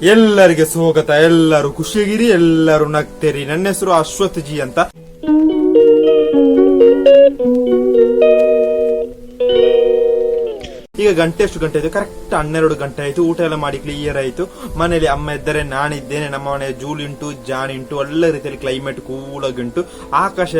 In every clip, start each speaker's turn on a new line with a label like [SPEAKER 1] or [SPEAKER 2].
[SPEAKER 1] ಎಲ್ಲರಿಗೆ ಸ್ವಾಗತ. ಎಲ್ಲರೂ ಖುಷಿಯಾಗಿರಿ, ಎಲ್ಲರೂ ನಗ್ತೇರಿ. ನನ್ನ ಹೆಸರು ಅಶ್ವಥ್ ಜಿ ಅಂತ. ಈಗ ಗಂಟೆ ಎಷ್ಟು ಗಂಟೆ ಆಯ್ತು? ಕರೆಕ್ಟ್ 12 ಗಂಟೆ ಆಯ್ತು. ಊಟ ಎಲ್ಲ ಮಾಡಿ ಕ್ಲಿಯರ್ ಆಯ್ತು. ಮನೇಲಿ ಅಮ್ಮ ಇದ್ದಾರೆ, ನಾನಿದ್ದೇನೆ. ನಮ್ಮ ಮನೆ ಜೂಲ್ ಉಂಟು, ಜಾನ್ ಉಂಟು. ಒಳ್ಳೆ ರೀತಿಯಲ್ಲಿ ಕ್ಲೈಮೇಟ್ ಕೂಲ್ ಆಗಿ ಉಂಟು. ಆಕಾಶ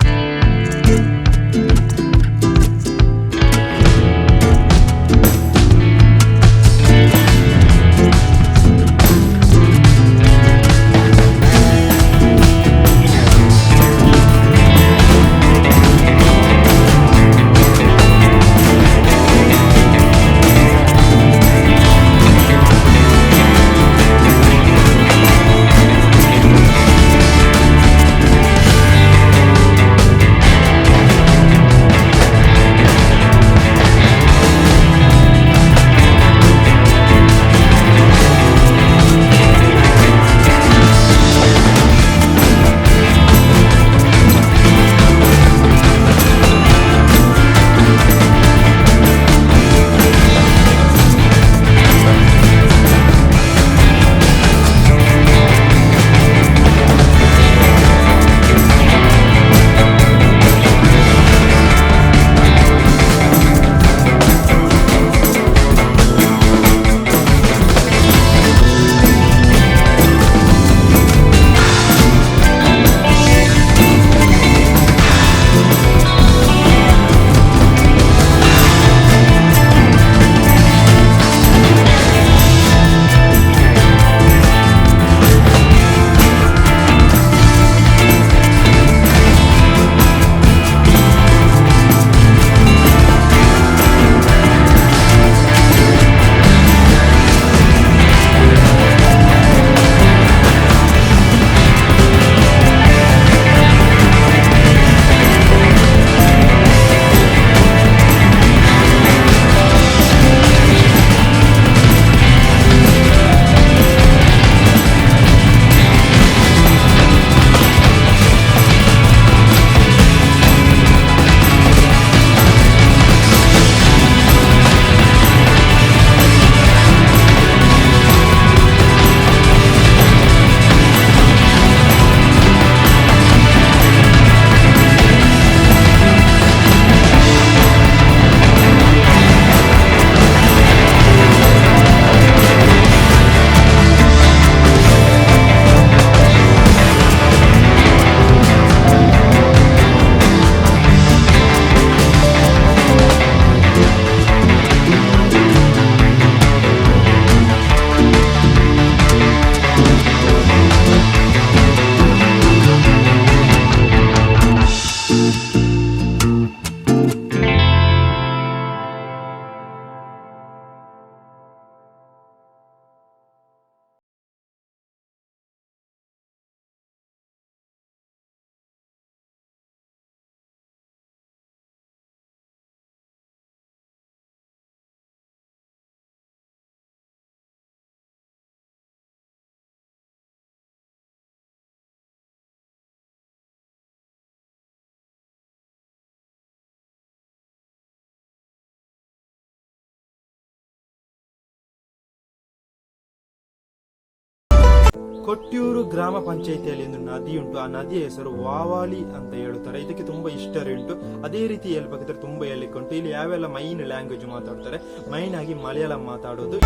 [SPEAKER 1] ಕೊಟ್ಟಿಯೂರು ಗ್ರಾಮ ಪಂಚಾಯಿತಿಯಲ್ಲಿ ಒಂದು ನದಿ ಉಂಟು. ಆ ನದಿಯ ಹೆಸರು ವಾವಾಲಿ ಅಂತ ಹೇಳುತ್ತಾರೆ. ಇದಕ್ಕೆ ತುಂಬಾ ಹಿಸ್ಟರಿ ಉಂಟು. ಅದೇ ರೀತಿ ಹೇಳ್ಬೇಕಿದ್ರೆ ತುಂಬಾ ಹೇಳಲಿಕ್ಕೆ ಉಂಟು. ಇಲ್ಲಿ ಯಾವೆಲ್ಲ ಮೈನ್ ಲ್ಯಾಂಗ್ವೇಜ್ ಮಾತಾಡ್ತಾರೆ? ಮೈನ್ ಆಗಿ ಮಲಯಾಳಂ ಮಾತಾಡೋದು.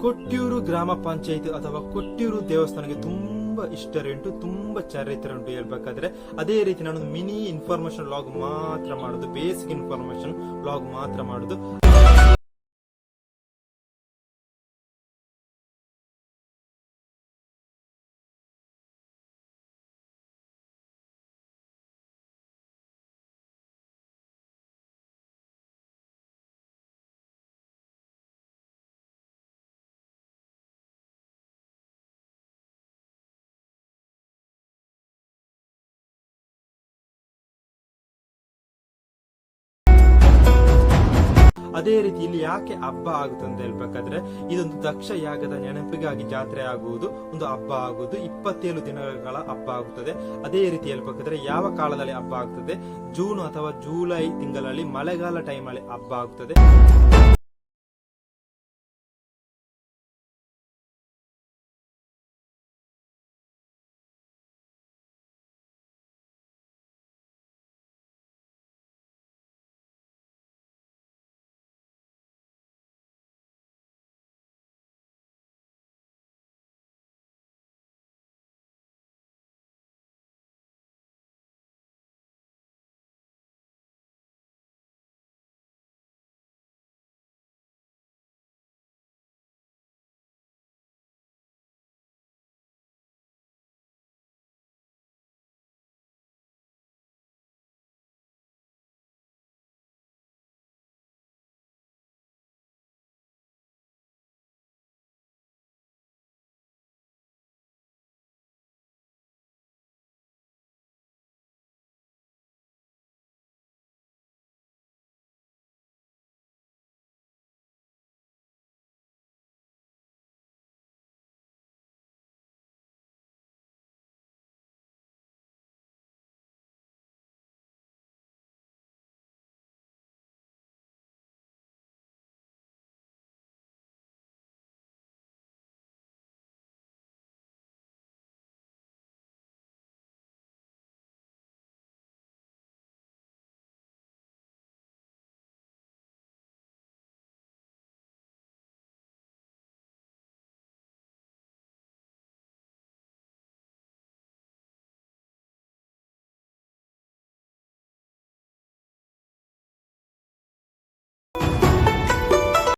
[SPEAKER 1] ಕೊಟ್ಟಿಯೂರು ಗ್ರಾಮ ಪಂಚಾಯತ್ ಅಥವಾ ಕೊಟ್ಟಿಯೂರು ದೇವಸ್ಥಾನಕ್ಕೆ ತುಂಬಾ ಹಿಸ್ಟರಿ ಉಂಟು, ತುಂಬಾ ಚರಿತ್ರೆ ಉಂಟು ಹೇಳ್ಬೇಕಾದ್ರೆ. ಅದೇ ರೀತಿ ನಾನು ಮಿನಿ ಇನ್ಫಾರ್ಮೇಶನ್ ಲಾಗ್ ಮಾತ್ರ ಮಾಡುದು, ಬೇಸಿಕ್ ಇನ್ಫಾರ್ಮೇಶನ್ ಲಾಗ್ ಮಾತ್ರ ಮಾಡುದು. ಅದೇ ರೀತಿ ಇಲ್ಲಿ ಯಾಕೆ ಹಬ್ಬ ಆಗುತ್ತೆ ಅಂತ ಹೇಳ್ಬೇಕಾದ್ರೆ, ಇದೊಂದು ದಕ್ಷ ಯಾಗದ ನೆನಪಿಗಾಗಿ ಜಾತ್ರೆ ಆಗುವುದು, ಒಂದು ಹಬ್ಬ ಆಗುವುದು 27 ದಿನಗಳ ಹಬ್ಬ ಆಗುತ್ತದೆ. ಅದೇ ರೀತಿ ಹೇಳ್ಬೇಕಾದ್ರೆ ಯಾವ ಕಾಲದಲ್ಲಿ ಹಬ್ಬ ಆಗ್ತದೆ, ಜೂನ್ ಅಥವಾ ಜುಲೈ ತಿಂಗಳಲ್ಲಿ ಮಳೆಗಾಲ ಟೈಮಲ್ಲಿ ಹಬ್ಬ ಆಗುತ್ತದೆ.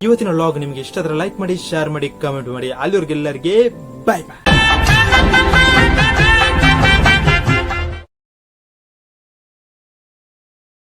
[SPEAKER 1] ಇವತ್ತಿನ ವ್ಲಾಗ್ ನಿಮಗೆ ಇಷ್ಟ ಆದ್ರೆ ಲೈಕ್ ಮಾಡಿ, ಶೇರ್ ಮಾಡಿ, ಕಮೆಂಟ್ ಮಾಡಿ. ಅಲ್ಲಿವರೆಗೆಲ್ಲರಿಗೆ ಬೈ ಬೈ.